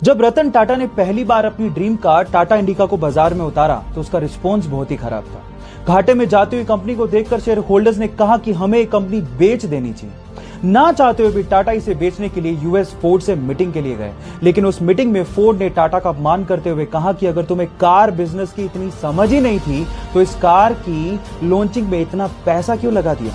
जब रतन टाटा ने पहली बार अपनी ड्रीम कार टाटा इंडिका को बाजार में उतारा तो उसका रिस्पॉन्स बहुत ही खराब था। घाटे में जाती हुई कंपनी को देखकर शेयर होल्डर्स ने कहा कि हमें ये कंपनी बेच देनी चाहिए। ना चाहते हुए भी टाटा इसे बेचने के लिए यूएस फोर्ड से मीटिंग के लिए गए, लेकिन उस मीटिंग में फोर्ड ने टाटा का अपमान करते हुए कहा कि अगर तुम्हें कार बिजनेस की इतनी समझ ही नहीं थी तो इस कार की लॉन्चिंग में इतना पैसा क्यों लगा दिया।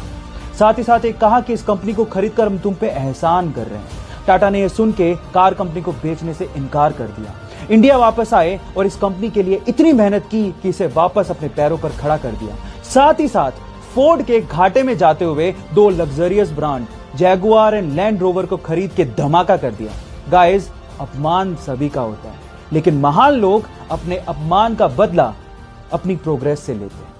साथ ही साथ एक कहा कि इस कंपनी को खरीदकर हम तुम पे एहसान कर रहे हैं। टाटा ने यह सुन के कार कंपनी को बेचने से इनकार कर दिया। इंडिया वापस आए और इस कंपनी के लिए इतनी मेहनत की कि इसे वापस अपने पैरों पर खड़ा कर दिया। साथ ही साथ फोर्ड के घाटे में जाते हुए दो luxurious brand Jaguar and land rover को खरीद के धमाका कर दिया। गाइस, अपमान सभी का होता है, लेकिन महान लोग अपने अपमान का बदला अपनी प्रोग्रेस से लेते हैं।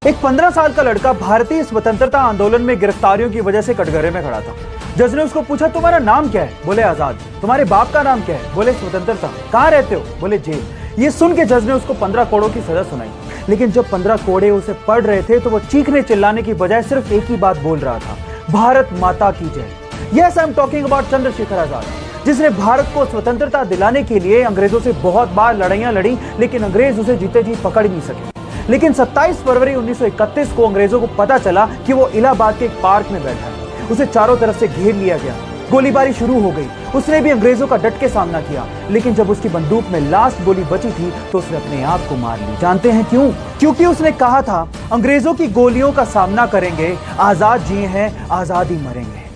एक 15 साल का लड़का भारतीय स्वतंत्रता आंदोलन में गिरफ्तारियों की वजह से कटघरे में खड़ा था। जज ने उसको पूछा, तुम्हारा नाम क्या है? बोले आजाद। तुम्हारे बाप का नाम क्या है? बोले स्वतंत्रता। कहां रहते हो? बोले जेल। ये सुन के जज ने उसको 15 कोड़ों की सजा सुनाई। लेकिन जब 15 कोड़े उसे पढ़ रहे थे तो वो चीखने चिल्लाने की बजाय सिर्फ एक ही बात बोल रहा था, भारत माता की जय। Yes, I am talking about Chandrashekhar Azad, जिसने भारत को स्वतंत्रता दिलाने के लिए अंग्रेजों से बहुत बार लड़ाइयां लड़ी, लेकिन अंग्रेज उसे जीते जी पकड़ नहीं सके। लेकिन 27 फरवरी 1931 को अंग्रेजों को पता चला कि वो इलाहाबाद के एक पार्क में बैठा है। उसे चारों तरफ से घेर लिया गया। गोलीबारी शुरू हो गई। उसने भी अंग्रेजों का डट के सामना किया, लेकिन जब उसकी बंदूक में लास्ट गोली बची थी तो उसने अपने आप को मार ली। जानते हैं क्यों? क्योंकि उसने कहा था, अंग्रेजों की गोलियों का सामना करेंगे, आजाद जिए हैं, आजाद ही मरेंगे।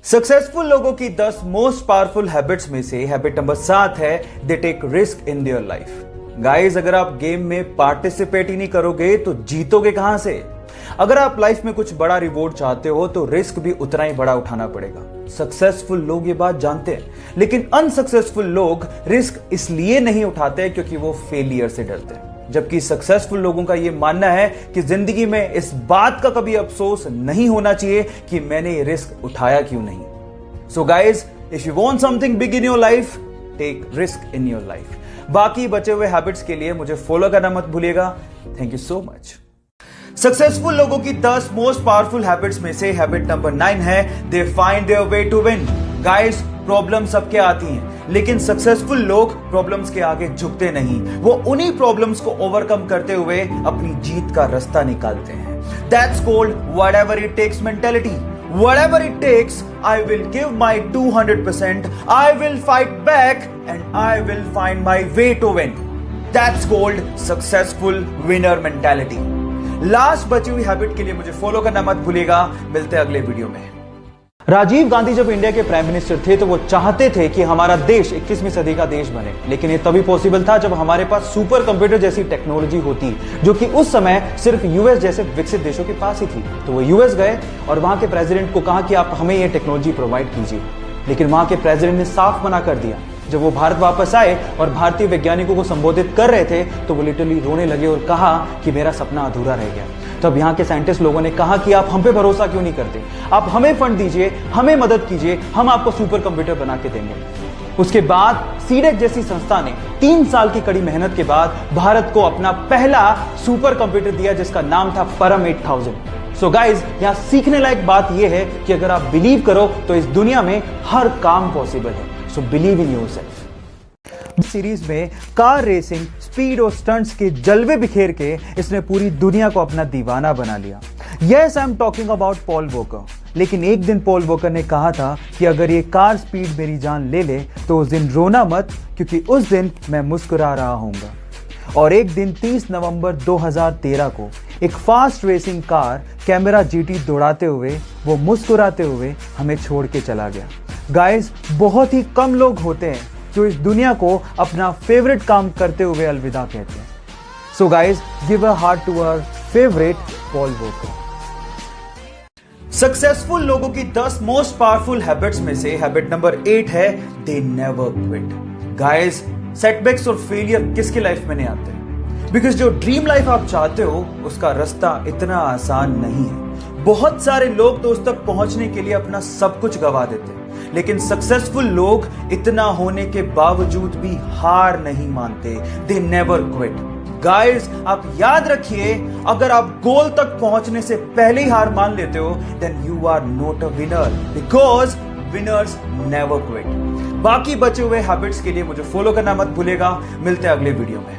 सक्सेसफुल लोगों की 10 मोस्ट पावरफुल हैबिट्स में से हैबिट नंबर 7 है, they take risk in their life. Guys, अगर आप गेम में पार्टिसिपेट ही नहीं करोगे तो जीतोगे कहां से? अगर आप लाइफ में कुछ बड़ा रिवॉर्ड चाहते हो तो रिस्क भी उतना ही बड़ा उठाना पड़ेगा। सक्सेसफुल लोग ये बात जानते हैं, लेकिन अनसक्सेसफुल लोग रिस्क इसलिए नहीं उठाते क्योंकि वो फेलियर से डरते हैं। जबकि सक्सेसफुल लोगों का ये मानना है कि जिंदगी में इस बात का कभी अफसोस नहीं होना चाहिए कि मैंने ये रिस्क उठाया क्यों नहीं। So guys, if you want something big in your life, take risk in your life. बाकी बचे हुए हैबिट्स के लिए मुझे फॉलो करना मत भूलिएगा। Thank you so much. Successful लोगों की 10 मोस्ट पावरफुल हैबिट्स में से हैबिट नंबर 9 है, they find their way to win. Guys, problem सबके आती हैं, लेकिन सक्सेसफुल लोग प्रॉब्लम्स के आगे झुकते नहीं। वो उन्हीं प्रॉब्लम्स को ओवरकम करते हुए अपनी जीत का रास्ता निकालते हैं। That's called whatever it takes mentality. Whatever it takes, I will give my 200%. I will fight back and I will find my way to win. That's called successful winner mentality. Last बची हुई habit के लिए मुझे follow करना मत भूलिएगा। मिलते हैं अगले वीडियो में। राजीव गांधी जब इंडिया के प्राइम मिनिस्टर थे तो वो चाहते थे कि हमारा देश 21वीं सदी का देश बने, लेकिन ये तभी पॉसिबल था जब हमारे पास सुपर कंप्यूटर जैसी टेक्नोलॉजी होती, जो कि उस समय सिर्फ यूएस जैसे विकसित देशों के पास ही थी। तो वो यूएस गए और वहां के प्रेसिडेंट को कहा कि आप हमें ये टेक्नोलॉजी प्रोवाइड कीजिए, लेकिन वहां के प्रेसिडेंट ने साफ मना कर दिया। जब वो भारत वापस आए और भारतीय वैज्ञानिकों को संबोधित कर रहे थे तो वो लिटरली रोने लगे और कहा कि मेरा सपना अधूरा रह गया। तब यहाँ के साइंटिस्ट लोगों ने कहा कि आप हम पे भरोसा क्यों नहीं करते, आप हमें फंड दीजिए, हमें मदद कीजिए, हम आपको सुपर कंप्यूटर बना के देंगे। उसके बाद सीडेक जैसी संस्था ने 3 साल की कड़ी मेहनत के बाद भारत को अपना पहला सुपर कंप्यूटर दिया, जिसका नाम था परम 8000। सो गाइज, यहाँ सीखने लायक बात यह है कि अगर आप बिलीव करो तो इस दुनिया में हर काम पॉसिबल है। So believe in yourself. Series में कार रेसिंग, स्पीड और स्टंट्स के जलवे बिखेर के इसने पूरी दुनिया को अपना दीवाना बना लिया। Yes, I am talking about Paul walker. लेकिन एक दिन पॉल वॉकर ने कहा था कि अगर ये कार स्पीड मेरी जान ले ले तो उस दिन रोना मत, क्योंकि उस दिन मैं मुस्कुरा रहा हूंगा। और एक दिन 30 नवंबर 2013 को एक fast racing car camera GT दौड़ाते हुए वो मुस्कुराते हुए हमें छोड़ के चला गया। गाइस, बहुत ही कम लोग होते हैं जो इस दुनिया को अपना फेवरेट काम करते हुए अलविदा कहते हैं। So guys, give a heart to our favourite Paul Walker. Successful लोगों की 10 मोस्ट पावरफुल हैबिट्स में से हैबिट नंबर 8 है, they never quit. Guys, setbacks और फेलियर किसकी लाइफ में नहीं आते? बिकॉज जो ड्रीम लाइफ आप चाहते हो उसका रास्ता इतना आसान नहीं है। बहुत सारे लोग तो उस तक पहुंचने के लिए अपना सब कुछ गवा देते हैं, लेकिन सक्सेसफुल लोग इतना होने के बावजूद भी हार नहीं मानते। They never quit. गाइस, आप याद रखिए, अगर आप गोल तक पहुंचने से पहले ही हार मान लेते हो, then you are not a winner, because winners never quit. बाकी बचे हुए हैबिट्स के लिए मुझे फॉलो करना मत भूलेगा। मिलते हैं अगले वीडियो में।